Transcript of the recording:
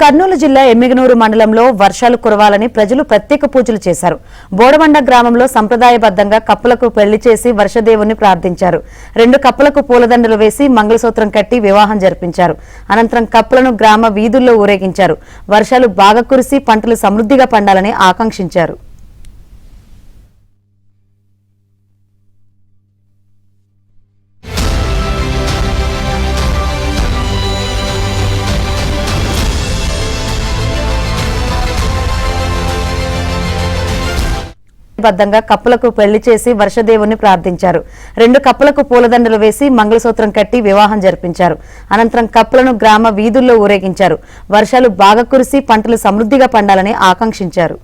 కర్నూలు జిల్లా ఎమ్మిగనూరు మండలంలో వర్షాలు కురవాలని ప్రజలు ప్రత్యేక పూజలు చేశారు. బోడబండ గ్రామంలో సంప్రదాయబద్దంగా కప్పులకు పెళ్లి చేసి వర్షదేవుని ప్రార్థించారు. 2 కప్పులకు పూలదండలు వేసి మంగళసూత్రం కట్టి వివాహం జరిపించారు. అనంతరం కప్పులను గ్రామ వీధుల్లో ఊరేగించారు. వర్షాలు బాగా కురిసి పంటలు సమృద్ధిగా పండాలని ఆకాంక్షించారు. బద్దంగా కప్పులకు పెళ్లి చేసి వర్షదేవుని ప్రార్థించారు. 2 కప్పులకు పూలదండలు వేసి మంగళసూత్రం కట్టి వివాహం జరిపించారు. అనంతరం కప్పులను గ్రామ వీధుల్లో ఊరేగించారు. వర్షాలు బాగా కురిసి పంటలు సమృద్ధిగా పండాలని ఆకాంక్షించారు.